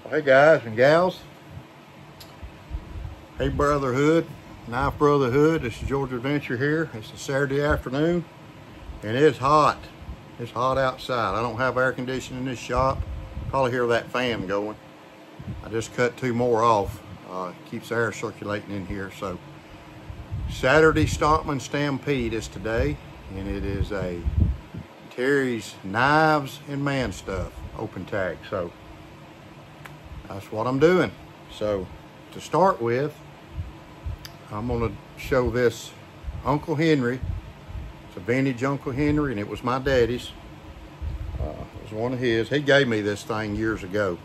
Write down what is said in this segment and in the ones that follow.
Hey guys and gals, hey Brotherhood, Knife Brotherhood, this is George Adventure here. It's a Saturday afternoon and it's hot. It's hot outside. I don't have air conditioning in this shop. Probably hear that fan going. I just cut two more off. Keeps the air circulating in here. So Saturday Stockman Stampede is today, and it is a Terry's Knives and Man Stuff open tag. So that's what I'm doing. So to start with, I'm gonna show this Uncle Henry. It's a vintage Uncle Henry, and it was my daddy's. It was one of his. He gave me this thing years ago.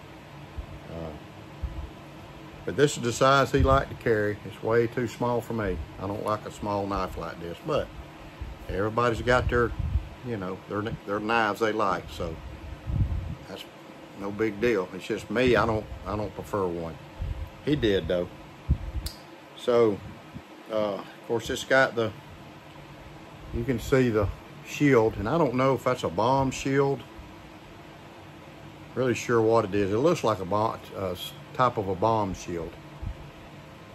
But this is the size he liked to carry. It's way too small for me. I don't like a small knife like this, but everybody's got their, you know, their knives they like. So that's no big deal. It's just me. I don't prefer one. He did though. So of course it's got the, you can see the shield, and I don't know if that's a bomb shield. Really sure what it is. It looks like a bomb, type of a bomb shield.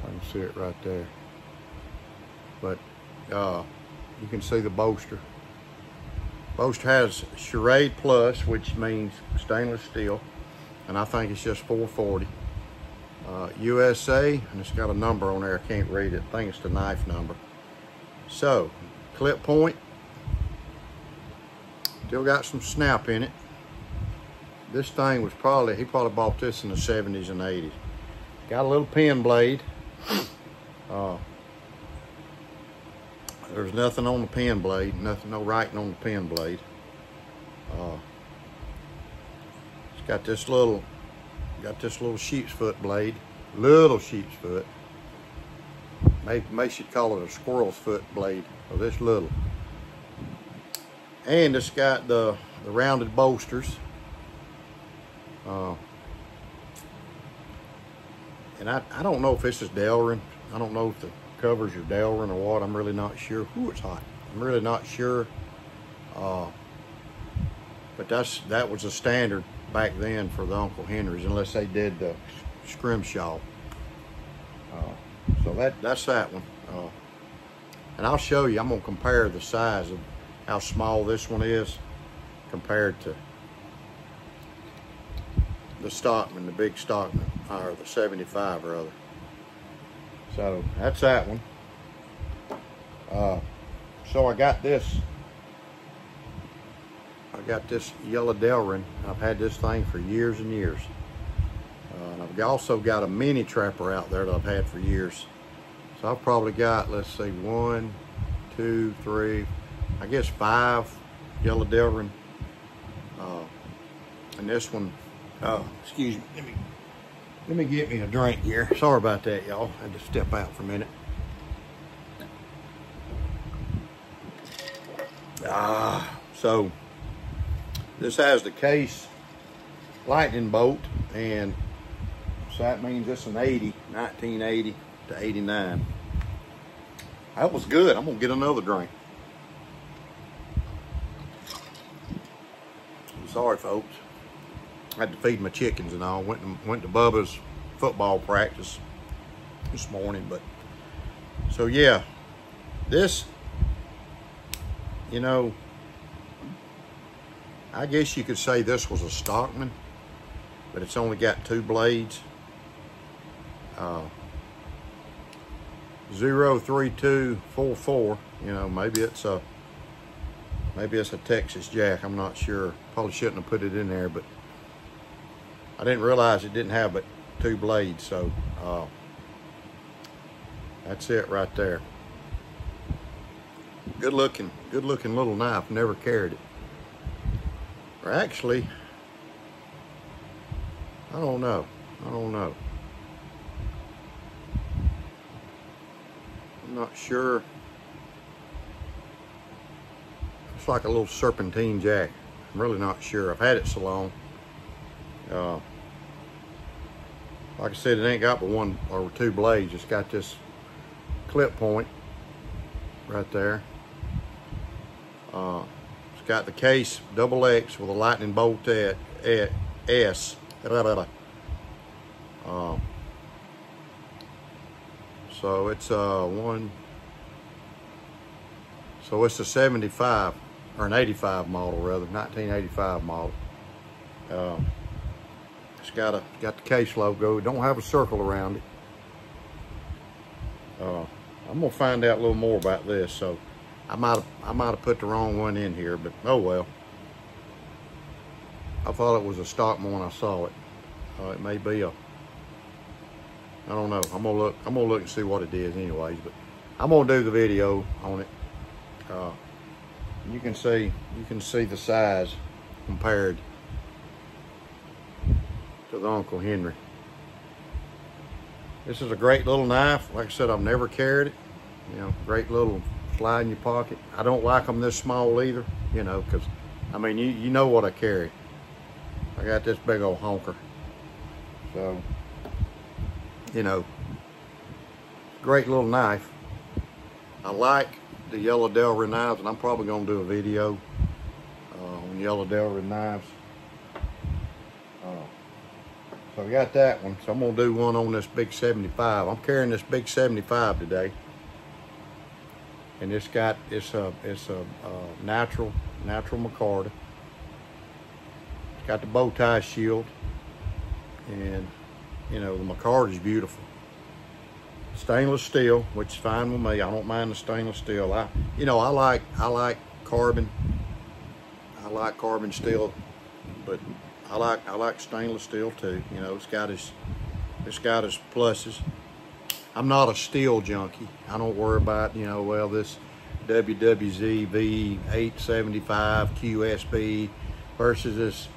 I can see it right there. But you can see the bolster. Bolster has Charade Plus, which means stainless steel, and I think it's just 440. USA, and it's got a number on there. I can't read it. I think it's the knife number. So, clip point. Still got some snap in it. This thing was probably, he probably bought this in the 70s and 80s. Got a little pen blade. There's nothing on the pen blade, no writing on the pen blade. It's got this little sheep's foot blade, little sheep's foot. Maybe should call it a squirrel's foot blade, or this little. And it's got the rounded bolsters. And I don't know if this is Delrin. I don't know if the covers are Delrin or what. I'm really not sure. Ooh, it's hot. I'm really not sure. But that was a standard back then for the Uncle Henrys, unless they did the scrimshaw. So that's that one. And I'll show you. I'm gonna compare the size of how small this one is compared to the Stockman, the big Stockman, or the 75 or other. So that's that one. So I got this yellow Delrin. I've had this thing for years and years. And I've also got a mini trapper out there that I've had for years. So I've probably got, let's see, 1, 2, 3, I guess 5 yellow Delrin. And this one, excuse me, let me get me a drink here. Sorry about that, y'all. I had to step out for a minute. So this has the case lightning bolt, and so that means it's an 1980 to 89. That was good. I'm gonna get another drink. I'm sorry, folks. I had to feed my chickens and all. Went to Bubba's football practice this morning. But so yeah, this, you know, I guess you could say this was a Stockman, but it's only got 2 blades. 03244. You know, maybe it's a Texas Jack. I'm not sure. Probably shouldn't have put it in there, but I didn't realize it didn't have but 2 blades. So that's it right there. Good looking little knife. Never carried it. Or actually, I don't know. I'm not sure. It's like a little serpentine jack. I'm really not sure. I've had it so long. Like I said, it ain't got but 1 or 2 blades. It's got this clip point right there. It's got the case XX with a lightning bolt S. So it's so it's a 75 or an 85 model rather, 1985 model. It's got the case logo. It don't have a circle around it. I'm gonna find out a little more about this. So I might have put the wrong one in here, but oh well. I thought it was a Stockman when I saw it. It may be a, I don't know. I'm gonna look and see what it is anyways, but I'm gonna do the video on it. You can see the size compared to the Uncle Henry. This is a great little knife. Like I said, I've never carried it. You know, great little slide in your pocket. I don't like them this small either, you know, because, I mean, you know what I carry. I got this big old honker. So, you know, great little knife. I like the yellow Delray knives, and I'm probably going to do a video on yellow Delray knives. So I got that one. So I'm going to do one on this big 75. I'm carrying this big 75 today. And it's a natural micarta. It's got the bow tie shield. And, you know, the micarta is beautiful. Stainless steel, which is fine with me. I don't mind the stainless steel. I like carbon. I like carbon steel, but I like stainless steel too. You know, it's got its pluses. I'm not a steel junkie. I don't worry about, you know, well, this WWZ V875 QSB versus this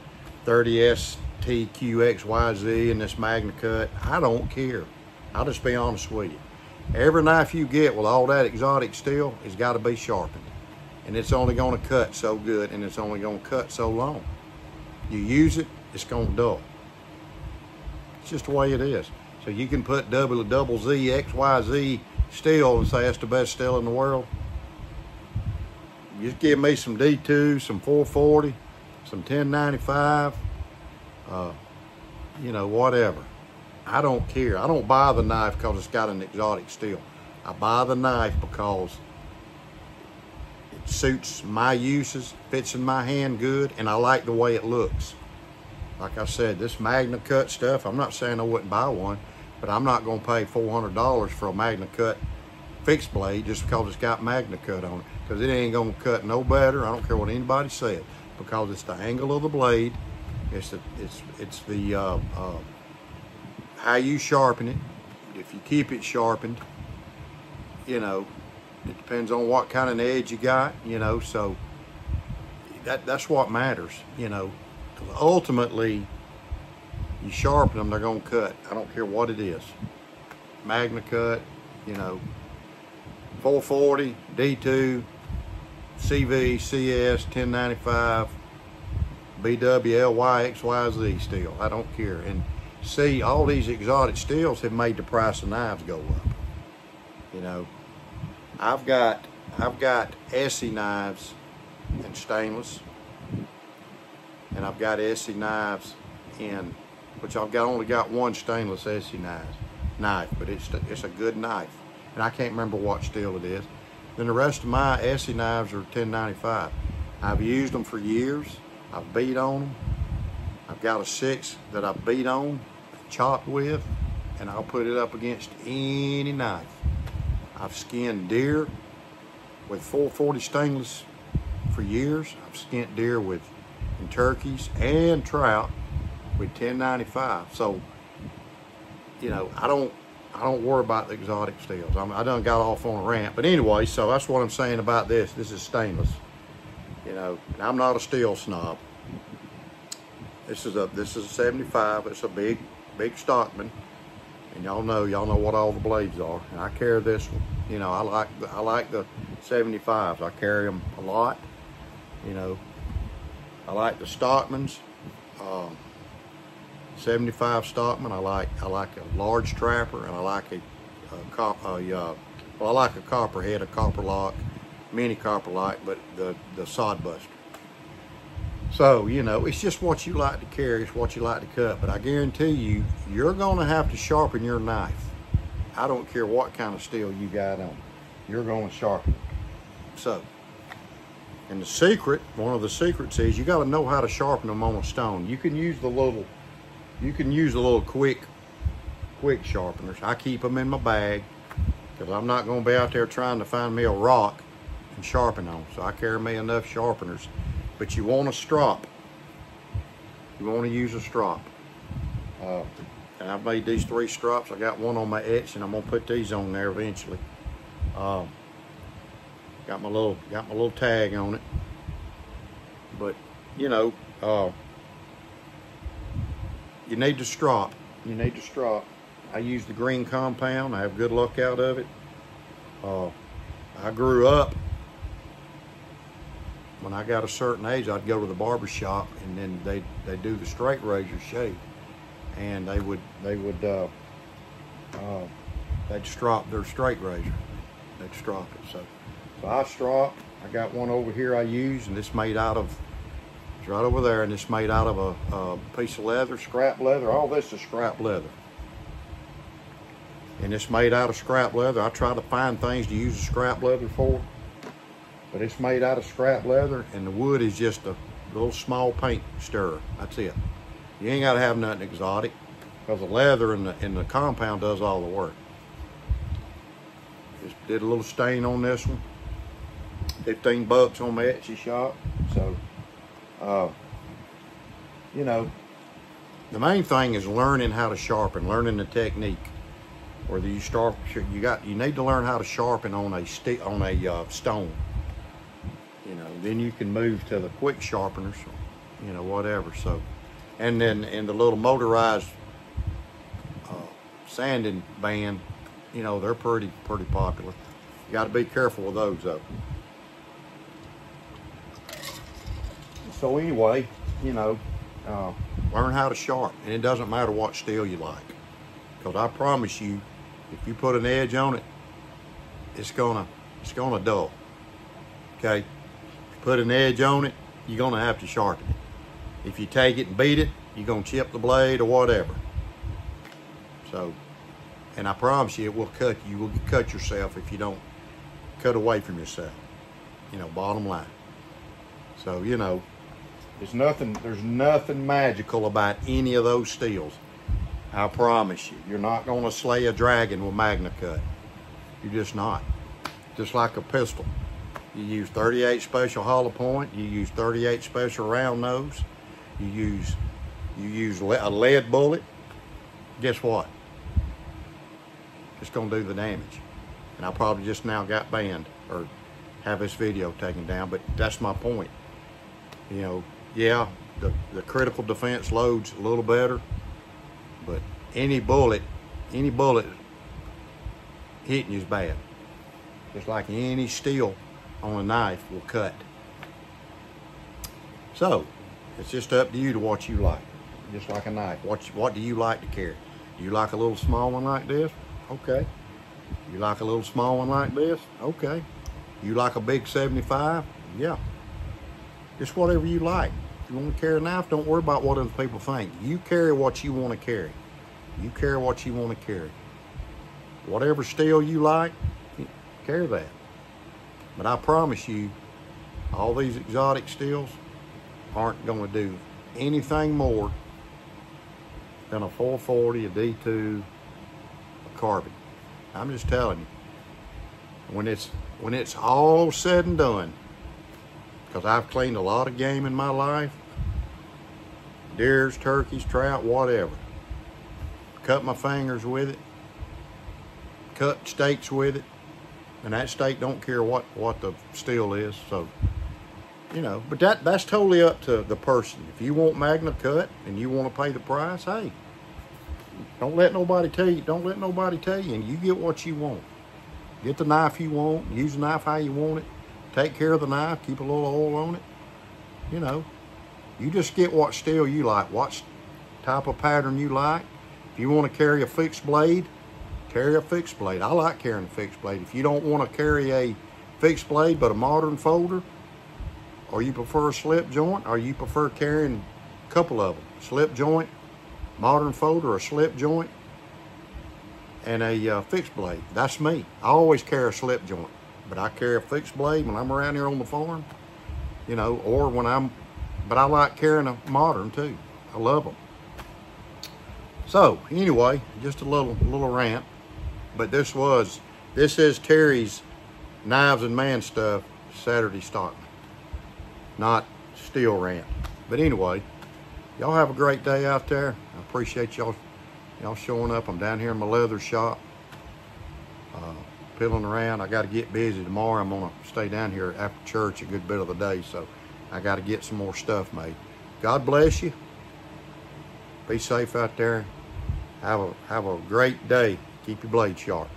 30ST QXYZ and this Magna Cut. I don't care. I'll just be honest with you. Every knife you get with all that exotic steel has got to be sharpened. And it's only going to cut so good, and it's only going to cut so long. You use it, it's going to dull. It's just the way it is. So you can put double Z, XYZ steel and say that's the best steel in the world. Just give me some D2, some 440, some 1095, you know, whatever. I don't care. I don't buy the knife because it's got an exotic steel. I buy the knife because it suits my uses, fits in my hand good, and I like the way it looks. Like I said, this Magna Cut stuff, I'm not saying I wouldn't buy one, but I'm not going to pay $400 for a Magna Cut fixed blade just because it's got Magna Cut on it, because it ain't going to cut no better. I don't care what anybody says, because it's the angle of the blade. It's the how you sharpen it. If you keep it sharpened, you know, it depends on what kind of edge you got, you know, so that's what matters, you know. Ultimately, you sharpen them, they're going to cut. I don't care what it is. Magna Cut, you know, 440, D2, CV, CS, 1095, BW, LY, XYZ steel. I don't care. And see, all these exotic steels have made the price of knives go up. You know, I've got Essie knives in stainless, and I've got Essie knives in, which only got one stainless Essie knife, but it's a good knife, and I can't remember what steel it is. Then the rest of my Essie knives are 1095. I've used them for years. I've beat on them. I've got a 6 that I beat on, chopped with, and I'll put it up against any knife. I've skinned deer with 440 stainless for years. I've skinned deer and turkeys and trout with 1095. So, you know, I don't worry about the exotic steels. I done got off on a rant, but anyway, so that's what I'm saying about this. This is stainless. You know, I'm not a steel snob. This is a 75. It's a big Stockman, and y'all know what all the blades are. And I carry this one. You know, I like the 75s. I carry them a lot. You know, I like the Stockmans. 75 Stockman. I like a large trapper, and I like a copperhead, a copper lock, mini copper lock, but the sod buster. So, you know, it's just what you like to carry, it's what you like to cut. But I guarantee you, you're gonna have to sharpen your knife. I don't care what kind of steel you got on, you're gonna sharpen it. So, and the secret, one of the secrets is you gotta know how to sharpen them on a stone. You can use the little, quick sharpeners. I keep them in my bag because I'm not gonna be out there trying to find me a rock and sharpen on. So I carry me enough sharpeners. But you want a strop. You want to use a strop. And I've made these 3 strops. I got one on my etch, and I'm gonna put these on there eventually. Got my little tag on it. But you know, you need to strop. You need to strop. I use the green compound. I have good luck out of it. I grew up. When I got a certain age, I'd go to the barber shop, and then they do the straight razor shave, and they'd strop their straight razor. They'd strop it. So I strop. I got one over here I use, and it's made out of, it's right over there, and it's made out of a piece of leather, scrap leather. All this is scrap leather, and it's made out of scrap leather. I try to find things to use the scrap leather for. But it's made out of scrap leather, and the wood is just a little small paint stirrer. That's it. You ain't got to have nothing exotic, because the leather and the compound does all the work. Just did a little stain on this one. 15 bucks on my Etsy shop. So, you know, the main thing is learning how to sharpen, learning the technique. Whether you start, you need to learn how to sharpen on a stone. You know, then you can move to the quick sharpeners, you know, whatever. So, and then in the little motorized sanding band, you know, they're pretty popular. You got to be careful with those though. So anyway, you know, learn how to sharpen, and it doesn't matter what steel you like, because I promise you, if you put an edge on it, it's gonna dull. Okay. Put an edge on it, you're gonna have to sharpen it. If you take it and beat it, you're gonna chip the blade or whatever. So, and I promise you, it will cut you. You will cut yourself if you don't cut away from yourself. You know, bottom line. So, you know, there's nothing magical about any of those steels. I promise you, you're not gonna slay a dragon with Magna Cut. You're just not. Just like a pistol. You use 38 special hollow point. You use 38 special round nose. You use a lead bullet. Guess what? It's gonna do the damage. And I probably just now got banned or have this video taken down, but that's my point. You know, yeah, the critical defense loads a little better, but any bullet hitting you is bad. Just like any steel on a knife will cut. So it's just up to you to what you like. Just like a knife, what do you like to carry? You like a little small one like this? Okay. You like a little small one like this? Okay. You like a big 75? Yeah. Just whatever you like. If you want to carry a knife, don't worry about what other people think. You carry what you want to carry. You carry what you want to carry. Whatever steel you like, carry that. But I promise you, all these exotic steels aren't going to do anything more than a 440, a D2, a carbon. I'm just telling you. When it's all said and done, because I've cleaned a lot of game in my life, deers, turkeys, trout, whatever. Cut my fingers with it, cut steaks with it, and that steak don't care what the steel is. So, you know, but that's totally up to the person. If you want Magna Cut and you want to pay the price, hey, don't let nobody tell you, and you get what you want. Get the knife you want, use the knife how you want it, take care of the knife, keep a little oil on it. You know, you just get what steel you like, what type of pattern you like. If you want to carry a fixed blade, carry a fixed blade. I like carrying a fixed blade. If you don't want to carry a fixed blade but a modern folder, or you prefer a slip joint, or you prefer carrying a couple of them, slip joint, modern folder, or slip joint, and a fixed blade. That's me. I always carry a slip joint, but I carry a fixed blade when I'm around here on the farm, you know, or when but I like carrying a modern too. I love them. So anyway, just a little rant, but this is Terry's Knives and Man Stuff Saturday Stockman, not steel rant. But anyway, y'all have a great day out there. I appreciate y'all showing up. I'm down here in my leather shop, pilling around. I got to get busy tomorrow. I'm gonna stay down here after church a good bit of the day, so I got to get some more stuff made. God bless you. Be safe out there. Have a great day. Keep your blade sharp.